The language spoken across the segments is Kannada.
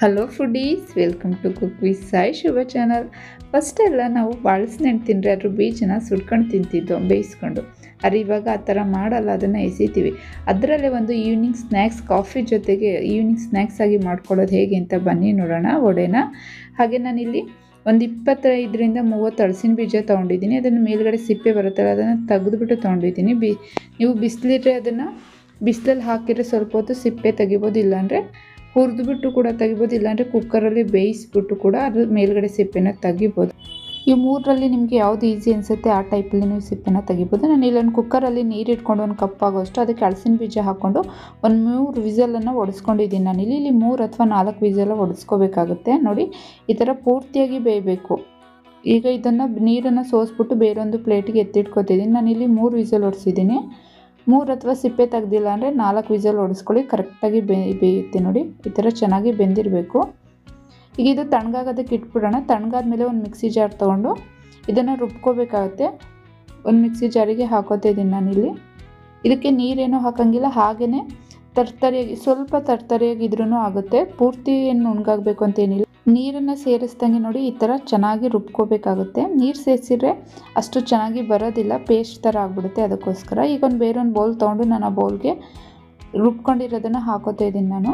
Hello foodies, welcome to cook with Sai Shubha channel. ಫಸ್ಟೆಲ್ಲ ನಾವು ಬಾಳಸನ ತಿಂದರೆ ಅದ್ರ ಬೀಜನ ಸುಡ್ಕೊಂಡು ತಿಂತಿದ್ದೋ ಬೇಯಿಸ್ಕೊಂಡು. ಆದರೆ ಇವಾಗ ಆ ಥರ ಮಾಡಲ್ಲ, ಅದನ್ನು ಎಸಿತೀವಿ. ಅದರಲ್ಲೇ ಒಂದು ಈವ್ನಿಂಗ್ ಸ್ನ್ಯಾಕ್ಸ್, ಕಾಫಿ ಜೊತೆಗೆ ಈವ್ನಿಂಗ್ ಸ್ನ್ಯಾಕ್ಸ್ ಆಗಿ ಮಾಡ್ಕೊಳ್ಳೋದು ಹೇಗೆ ಅಂತ ಬನ್ನಿ ನೋಡೋಣ ವಡೆನ. ಹಾಗೆ ನಾನಿಲ್ಲಿ ಒಂದು 25-30 ಹಲಸಿನ ಬೀಜ ತೊಗೊಂಡಿದ್ದೀನಿ. ಅದನ್ನು ಮೇಲ್ಗಡೆ ಸಿಪ್ಪೆ ಬರುತ್ತಲ್ಲ, ಅದನ್ನು ತೆಗೆದುಬಿಟ್ಟು ತೊಗೊಂಡಿದ್ದೀನಿ. ನೀವು ಬಿಸಿಲಿದ್ರೆ ಅದನ್ನು ಬಿಸಿಲಲ್ಲಿ ಹಾಕಿದರೆ ಸ್ವಲ್ಪ ಹೊತ್ತು ಸಿಪ್ಪೆ ತೆಗಿಬೋದು, ಇಲ್ಲಾಂದರೆ ಹುರಿದ್ಬಿಟ್ಟು ಕೂಡ ತೆಗಿಬೋದು, ಇಲ್ಲಾಂದರೆ ಕುಕ್ಕರಲ್ಲಿ ಬೇಯಿಸ್ಬಿಟ್ಟು ಕೂಡ ಅದ್ರ ಮೇಲ್ಗಡೆ ಸಿಪ್ಪೆನ ತೆಗಿಬೋದು. ಈ ಮೂರರಲ್ಲಿ ನಿಮಗೆ ಯಾವುದು ಈಸಿ ಅನಿಸುತ್ತೆ ಆ ಟೈಪಲ್ಲಿ ನೀವು ಸಿಪ್ಪೆನ ತೆಗಿಬೋದು. ನಾನು ಇಲ್ಲೊಂದು ಕುಕ್ಕರಲ್ಲಿ ನೀರು ಇಟ್ಕೊಂಡು ಒಂದು ಕಪ್ ಆಗೋಷ್ಟು ಅದಕ್ಕೆ ಹಲಸಿನ ಬೀಜ ಹಾಕ್ಕೊಂಡು ಒಂದು 3 ವಿಸಲನ್ನು ಹೊಡೆಸ್ಕೊಂಡಿದ್ದೀನಿ. ನಾನು ಇಲ್ಲಿ 3 ಅಥವಾ 4 ವಿಸಲ ಹೊಡೆಸ್ಕೋಬೇಕಾಗುತ್ತೆ. ನೋಡಿ, ಈ ಥರ ಪೂರ್ತಿಯಾಗಿ ಬೇಯಬೇಕು. ಈಗ ಇದನ್ನು ನೀರನ್ನು ಸೋಸ್ಬಿಟ್ಟು ಬೇರೊಂದು ಪ್ಲೇಟಿಗೆ ಎತ್ತಿಟ್ಕೊತಿದ್ದೀನಿ. ನಾನಿಲ್ಲಿ 3 ವಿಸಲ್ ಹೊಡೆಸಿದ್ದೀನಿ. 3 ಅಥವಾ ಸಿಪ್ಪೆ ತೆಗ್ದಿಲ್ಲ ಅಂದರೆ 4 ವಿಸಲ್ ಹೊಡೆಸ್ಕೊಳ್ಳಿ, ಕರೆಕ್ಟಾಗಿ ಬೇಯುತ್ತೆ. ನೋಡಿ, ಈ ಥರ ಚೆನ್ನಾಗಿ ಬೆಂದಿರಬೇಕು. ಈಗ ಇದು ತಣ್ಣಗಾಗೋದಕ್ಕೆ ಇಟ್ಬಿಡೋಣ. ತಣ್ಣಗಾದ್ಮೇಲೆ ಒಂದು ಮಿಕ್ಸಿ ಜಾರ್ ತೊಗೊಂಡು ಇದನ್ನು ರುಬ್ಕೋಬೇಕಾಗುತ್ತೆ. ಒಂದು ಮಿಕ್ಸಿ ಜಾರಿಗೆ ಹಾಕೋತಾ ಇದ್ದೀನಿ ನಾನಿಲ್ಲಿ. ಇದಕ್ಕೆ ನೀರೇನು ಹಾಕೋಂಗಿಲ್ಲ, ಹಾಗೆಯೇ ತರ್ತರಿಯಾಗಿ, ಸ್ವಲ್ಪ ತರ್ತರಿಯಾಗಿದ್ರೂ ಆಗುತ್ತೆ. ಪೂರ್ತಿ ಏನು ನುಣ್ಣಗಾಗಬೇಕು ಅಂತೇನಿಲ್ಲ. ನೀರನ್ನು ಸೇರಿಸ್ದಂಗೆ ನೋಡಿ ಈ ಥರ ಚೆನ್ನಾಗಿ ರುಬ್ಕೋಬೇಕಾಗುತ್ತೆ. ನೀರು ಸೇರಿಸಿದ್ರೆ ಅಷ್ಟು ಚೆನ್ನಾಗಿ ಬರೋದಿಲ್ಲ, ಪೇಸ್ಟ್ ಥರ ಆಗಿಬಿಡುತ್ತೆ. ಅದಕ್ಕೋಸ್ಕರ ಈಗ ಬೇರೊಂದು ಬೌಲ್ ತೊಗೊಂಡು ನಾನು ಆ ಬೌಲ್ಗೆ ರುಬ್ಕೊಂಡಿರೋದನ್ನು ಹಾಕೋತಾ ಇದ್ದೀನಿ ನಾನು.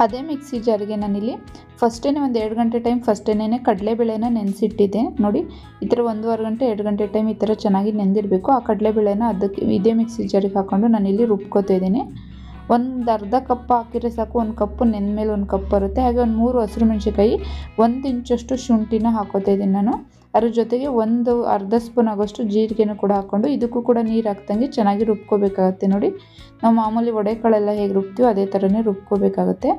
ಅದೇ ಮಿಕ್ಸಿ ಜಾರಿಗೆ ನಾನಿಲ್ಲಿ ಫಸ್ಟೇ ಒಂದು 2 ಗಂಟೆ ಟೈಮ್ ಫಸ್ಟೇನೆ ಕಡಲೆಬೇಳೆನ ನೆನೆಸಿಟ್ಟಿದ್ದೆ. ನೋಡಿ, ಈ ಥರ 1.5 ಗಂಟೆ 2 ಗಂಟೆ ಟೈಮ್ ಈ ಥರ ಚೆನ್ನಾಗಿ ನೆಂದಿರಬೇಕು. ಆ ಕಡಲೆಬೇಳೆನ ಅದಕ್ಕೆ ಇದೇ ಮಿಕ್ಸಿ ಜಾರಿಗೆ ಹಾಕ್ಕೊಂಡು ನಾನಿಲ್ಲಿ ರುಬ್ಕೋತಾ ಇದ್ದೀನಿ. ಒಂದು ಅರ್ಧ ಕಪ್ ಹಾಕಿದ್ರೆ ಸಾಕು, 1 ಕಪ್ ನೆಂದಮೇಲೆ 1 ಕಪ್ ಬರುತ್ತೆ. ಹಾಗೆ ಒಂದು 3 ಹಸಿರು ಮೆಣಸಿನ್ಕಾಯಿ, 1 ಇಂಚಷ್ಟು ಶುಂಠಿನ ಹಾಕೋತಾ ಇದ್ದೀನಿ ನಾನು. ಅದ್ರ ಜೊತೆಗೆ ಒಂದು ಅರ್ಧ ಸ್ಪೂನ್ ಆಗೋಷ್ಟು ಜೀರಿಗೆನೂ ಕೂಡ ಹಾಕ್ಕೊಂಡು ಇದಕ್ಕೂ ಕೂಡ ನೀರು ಹಾಕ್ದಂಗೆ ಚೆನ್ನಾಗಿ ರುಬ್ಕೋಬೇಕಾಗುತ್ತೆ. ನೋಡಿ, ನಾವು ಮಾಮೂಲಿ ವಡೆಕಾಳೆಲ್ಲ ಹೇಗೆ ರುಬ್ತೀವೋ ಅದೇ ಥರನೇ ರುಬ್ಕೋಬೇಕಾಗುತ್ತೆ.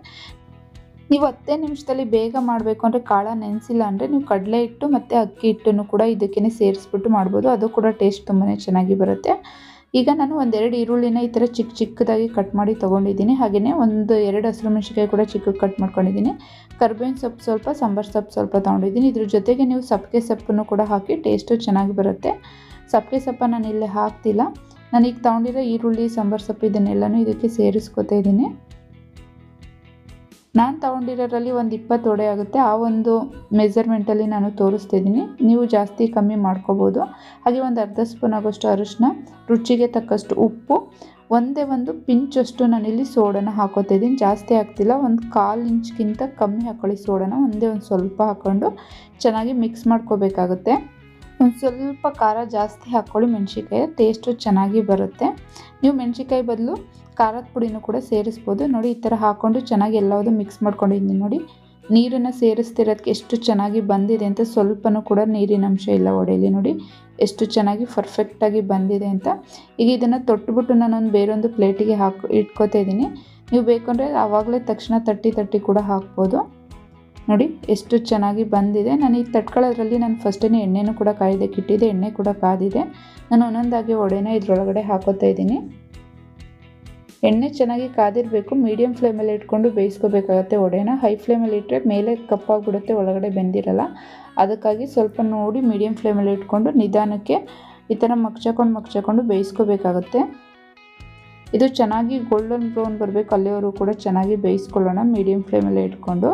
ನೀವು 10 ನಿಮಿಷದಲ್ಲಿ ಬೇಗ ಮಾಡಬೇಕು ಅಂದರೆ ಕಾಳ ನೆನೆಸಿಲ್ಲ ಅಂದರೆ ನೀವು ಕಡಲೆ ಹಿಟ್ಟು ಮತ್ತು ಅಕ್ಕಿ ಹಿಟ್ಟನ್ನು ಕೂಡ ಇದಕ್ಕೇ ಸೇರಿಸ್ಬಿಟ್ಟು ಮಾಡ್ಬೋದು. ಅದು ಕೂಡ ಟೇಸ್ಟ್ ತುಂಬಾ ಚೆನ್ನಾಗಿ ಬರುತ್ತೆ. ಈಗ ನಾನು 1-2 ಈರುಳ್ಳಿನ ಈ ಥರ ಚಿಕ್ಕದಾಗಿ ಕಟ್ ಮಾಡಿ ತೊಗೊಂಡಿದ್ದೀನಿ. ಹಾಗೆಯೇ 1-2 ಹಸಿರು ಮೆಣಸಿನ್ಕಾಯಿ ಕೂಡ ಚಿಕ್ಕಗೆ ಕಟ್ ಮಾಡ್ಕೊಂಡಿದ್ದೀನಿ. ಕರ್ಬೇವಿನ ಸೊಪ್ಪು ಸ್ವಲ್ಪ, ಸಾಂಬಾರು ಸೊಪ್ಪು ಸ್ವಲ್ಪ ತೊಗೊಂಡಿದ್ದೀನಿ. ಇದ್ರ ಜೊತೆಗೆ ನೀವು ಸಬ್ಬಗೆ ಸೊಪ್ಪನ್ನು ಕೂಡ ಹಾಕಿ ಟೇಸ್ಟು ಚೆನ್ನಾಗಿ ಬರುತ್ತೆ. ಸಬ್ಬಗೆ ಸೊಪ್ಪ ನಾನು ಇಲ್ಲೇ ಹಾಕ್ತಿಲ್ಲ. ನಾನೀಗ ತೊಗೊಂಡಿರೋ ಈರುಳ್ಳಿ, ಸಾಂಬಾರು ಸೊಪ್ಪು ಇದನ್ನೆಲ್ಲನೂ ಇದಕ್ಕೆ ಸೇರಿಸ್ಕೊತಾ ಇದ್ದೀನಿ. ನಾನು ತೊಗೊಂಡಿರೋರಲ್ಲಿ ಒಂದು 20 ವಡೆ ಆಗುತ್ತೆ. ಆ ಒಂದು ಮೆಜರ್ಮೆಂಟಲ್ಲಿ ನಾನು ತೋರಿಸ್ತಿದ್ದೀನಿ. ನೀವು ಜಾಸ್ತಿ ಕಮ್ಮಿ ಮಾಡ್ಕೋಬೋದು. ಹಾಗೆ ಒಂದು ಅರ್ಧ ಸ್ಪೂನ್ ಆಗೋಷ್ಟು ಅರಿಶಿನ, ರುಚಿಗೆ ತಕ್ಕಷ್ಟು ಉಪ್ಪು, ಒಂದು ಪಿಂಚಷ್ಟು ನಾನಿಲ್ಲಿ ಸೋಡಾನ ಹಾಕೋತಾ ಇದ್ದೀನಿ. ಜಾಸ್ತಿ ಹಾಕ್ತಿಲ್ಲ, 1/4 ಇಂಚ್ಗಿಂತ ಕಮ್ಮಿ ಹಾಕ್ಕೊಳ್ಳಿ ಸೋಡಾನ. ಒಂದು ಸ್ವಲ್ಪ ಹಾಕ್ಕೊಂಡು ಚೆನ್ನಾಗಿ ಮಿಕ್ಸ್ ಮಾಡ್ಕೋಬೇಕಾಗುತ್ತೆ. ಒಂದು ಸ್ವಲ್ಪ ಖಾರ ಜಾಸ್ತಿ ಹಾಕ್ಕೊಳ್ಳಿ, ಮೆಣಸಿನ್ಕಾಯಿ ಟೇಸ್ಟು ಚೆನ್ನಾಗಿ ಬರುತ್ತೆ. ನೀವು ಮೆಣಸಿನ್ಕಾಯಿ ಬದಲು ಖಾರದ ಪುಡಿನೂ ಕೂಡ ಸೇರಿಸ್ಬೋದು. ನೋಡಿ, ಈ ಥರ ಹಾಕ್ಕೊಂಡು ಚೆನ್ನಾಗಿ ಎಲ್ಲವುದು ಮಿಕ್ಸ್ ಮಾಡ್ಕೊಂಡಿದ್ದೀನಿ. ನೋಡಿ, ನೀರನ್ನು ಸೇರಿಸ್ತಿರೋದಕ್ಕೆ ಎಷ್ಟು ಚೆನ್ನಾಗಿ ಬಂದಿದೆ ಅಂತ. ಸ್ವಲ್ಪನೂ ಕೂಡ ನೀರಿನ ಅಂಶ ಇಲ್ಲ ವಡೆಯಲ್ಲಿ. ನೋಡಿ ಎಷ್ಟು ಚೆನ್ನಾಗಿ ಪರ್ಫೆಕ್ಟಾಗಿ ಬಂದಿದೆ ಅಂತ. ಈಗ ಇದನ್ನು ತೊಟ್ಬಿಟ್ಟು ನಾನೊಂದು ಬೇರೊಂದು ಪ್ಲೇಟಿಗೆ ಇಟ್ಕೋತಾ ಇದ್ದೀನಿ. ನೀವು ಬೇಕಂದರೆ ಆವಾಗಲೇ ತಕ್ಷಣ ತಟ್ಟಿ ಕೂಡ ಹಾಕ್ಬೋದು. ನೋಡಿ ಎಷ್ಟು ಚೆನ್ನಾಗಿ ಬಂದಿದೆ. ನಾನು ಈ ತಟ್ಕೊಳ್ಳೋದ್ರಲ್ಲಿ ನಾನು ಫಸ್ಟೇ ಎಣ್ಣೆನೂ ಕೂಡ ಕಾಯೋದಕ್ಕೆ ಇಟ್ಟಿದ್ದೆ. ಎಣ್ಣೆ ಕೂಡ ಕಾದಿದೆ. ನಾನು ಒಂದೊಂದಾಗಿ ವಡೆನ ಇದರೊಳಗಡೆ ಹಾಕೋತಾ ಇದ್ದೀನಿ. ಎಣ್ಣೆ ಚೆನ್ನಾಗಿ ಕಾದಿರಬೇಕು. ಮೀಡಿಯಮ್ ಫ್ಲೇಮಲ್ಲಿ ಇಟ್ಕೊಂಡು ಬೇಯಿಸ್ಕೋಬೇಕಾಗತ್ತೆ ವಡೆನ. ಹೈ ಫ್ಲೇಮಲ್ಲಿ ಇಟ್ಟರೆ ಮೇಲೆ ಕಪ್ಪಾಗಿಬಿಡುತ್ತೆ, ಒಳಗಡೆ ಬೆಂದಿರಲ್ಲ. ಅದಕ್ಕಾಗಿ ಸ್ವಲ್ಪ ನೋಡಿ ಮೀಡಿಯಮ್ ಫ್ಲೇಮಲ್ಲಿ ಇಟ್ಕೊಂಡು ನಿಧಾನಕ್ಕೆ ಈ ಥರ ಮಗ್ಚಕೊಂಡು ಬೇಯಿಸ್ಕೋಬೇಕಾಗತ್ತೆ. ಇದು ಚೆನ್ನಾಗಿ ಗೋಲ್ಡನ್ ಬ್ರೌನ್ ಬರಬೇಕು, ಅಲ್ಲಿವರೆಗೂ ಕೂಡ ಚೆನ್ನಾಗಿ ಬೇಯಿಸ್ಕೊಳ್ಳೋಣ ಮೀಡಿಯಮ್ ಫ್ಲೇಮಲ್ಲಿ ಇಟ್ಕೊಂಡು.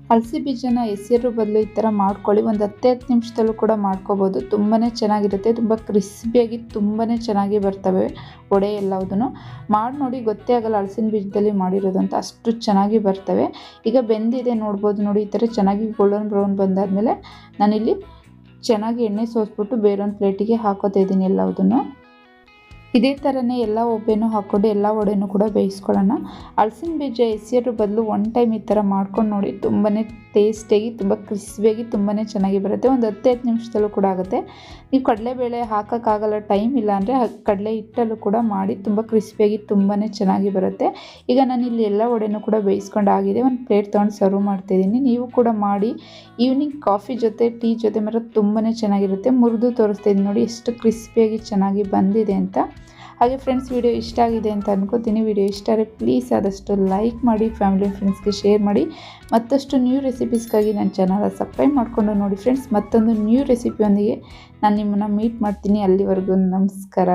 ಹಲಸಿ ಬೀಜನ ಎಸೆಯೋದ್ರ ಬದಲು ಈ ಥರ ಮಾಡ್ಕೊಳ್ಳಿ. ಒಂದು 10 ನಿಮಿಷದಲ್ಲೂ ಕೂಡ ಮಾಡ್ಕೋಬೋದು. ತುಂಬಾ ಚೆನ್ನಾಗಿರುತ್ತೆ. ತುಂಬ ಕ್ರಿಸ್ಪಿಯಾಗಿ ತುಂಬಾ ಚೆನ್ನಾಗಿ ಬರ್ತವೆ ವಡೆ ಎಲ್ಲವುದನ್ನು. ಮಾಡಿ ನೋಡಿ, ಗೊತ್ತೇ ಆಗಲ್ಲ ಹಲಸಿನ ಬೀಜದಲ್ಲಿ ಮಾಡಿರೋದು ಅಂತ, ಅಷ್ಟು ಚೆನ್ನಾಗಿ ಬರ್ತವೆ. ಈಗ ಬೆಂದಿದೆ ನೋಡ್ಬೋದು. ನೋಡಿ, ಈ ಥರ ಚೆನ್ನಾಗಿ ಗೋಲ್ಡನ್ ಬ್ರೌನ್ ಬಂದಾದಮೇಲೆ ನಾನಿಲ್ಲಿ ಚೆನ್ನಾಗಿ ಎಣ್ಣೆ ಸೋಸ್ಬಿಟ್ಟು ಬೇರೊಂದು ಪ್ಲೇಟಿಗೆ ಹಾಕೋತಾ ಇದ್ದೀನಿ ಎಲ್ಲವುದನ್ನು. ಇದೇ ಥರನೇ ಎಲ್ಲ ಒಬ್ಬೆನೂ ಹಾಕ್ಕೊಂಡು ಎಲ್ಲ ವಡೆನೂ ಕೂಡ ಬೇಯಿಸ್ಕೊಳ್ಳೋಣ. ಹಲಸಿನ ಬೀಜ ಎಸೆಯೋದ್ರ ಬದಲು 1 ಟೈಮ್ ಈ ಥರ ಮಾಡ್ಕೊಂಡು ನೋಡಿ, ತುಂಬಾ ಟೇಸ್ಟಿಯಾಗಿ ತುಂಬ ಕ್ರಿಸ್ಪಿಯಾಗಿ ತುಂಬಾ ಚೆನ್ನಾಗಿ ಬರುತ್ತೆ. ಒಂದು 10 ನಿಮಿಷದಲ್ಲೂ ಕೂಡ ಆಗುತ್ತೆ. ನೀವು ಕಡಲೆಬೇಳೆ ಹಾಕೋಕ್ಕಾಗಲ್ಲ, ಟೈಮ್ ಇಲ್ಲ ಅಂದರೆ ಕಡಲೆ ಹಿಟ್ಟಲ್ಲೂ ಕೂಡ ಮಾಡಿ ತುಂಬ ಕ್ರಿಸ್ಪಿಯಾಗಿ ತುಂಬಾ ಚೆನ್ನಾಗಿ ಬರುತ್ತೆ. ಈಗ ನಾನು ಇಲ್ಲಿ ಎಲ್ಲ ವಡೆನೂ ಕೂಡ ಬೇಯಿಸ್ಕೊಂಡು ಆಗಿದೆ. ಒಂದು ಪ್ಲೇಟ್ ತೊಗೊಂಡು ಸರ್ವ್ ಮಾಡ್ತಾಯಿದ್ದೀನಿ. ನೀವು ಕೂಡ ಮಾಡಿ. ಈವ್ನಿಂಗ್ ಕಾಫಿ ಜೊತೆ, ಟೀ ಜೊತೆ ಮಾತ್ರ ತುಂಬಾ ಚೆನ್ನಾಗಿರುತ್ತೆ. ಮುರಿದು ತೋರಿಸ್ತಾಯಿದ್ದೀನಿ ನೋಡಿ ಎಷ್ಟು ಕ್ರಿಸ್ಪಿಯಾಗಿ ಚೆನ್ನಾಗಿ ಬಂದಿದೆ ಅಂತ. ಹಾಗೆ ಫ್ರೆಂಡ್ಸ್, ವಿಡಿಯೋ ಇಷ್ಟ ಆಗಿದೆ ಅಂತ ಅನ್ಕೋತೀನಿ. ವಿಡಿಯೋ ಇಷ್ಟ ಆದರೆ ಪ್ಲೀಸ್ ಆದಷ್ಟು ಲೈಕ್ ಮಾಡಿ, ಫ್ಯಾಮಿಲಿ ಫ್ರೆಂಡ್ಸ್ಗೆ ಶೇರ್ ಮಾಡಿ. ಮತ್ತಷ್ಟು ನ್ಯೂ ರೆಸಿಪೀಸ್ಗಾಗಿ ನನ್ನ ಚಾನಲ್ ಸಬ್ಸ್ಕ್ರೈಬ್ ಮಾಡಿಕೊಂಡು ನೋಡಿ ಫ್ರೆಂಡ್ಸ್. ಮತ್ತೊಂದು ನ್ಯೂ ರೆಸಿಪಿಯೊಂದಿಗೆ ನಾನು ನಿಮ್ಮನ್ನು ಮೀಟ್ ಮಾಡ್ತೀನಿ. ಅಲ್ಲಿವರೆಗೂ ನಮಸ್ಕಾರ.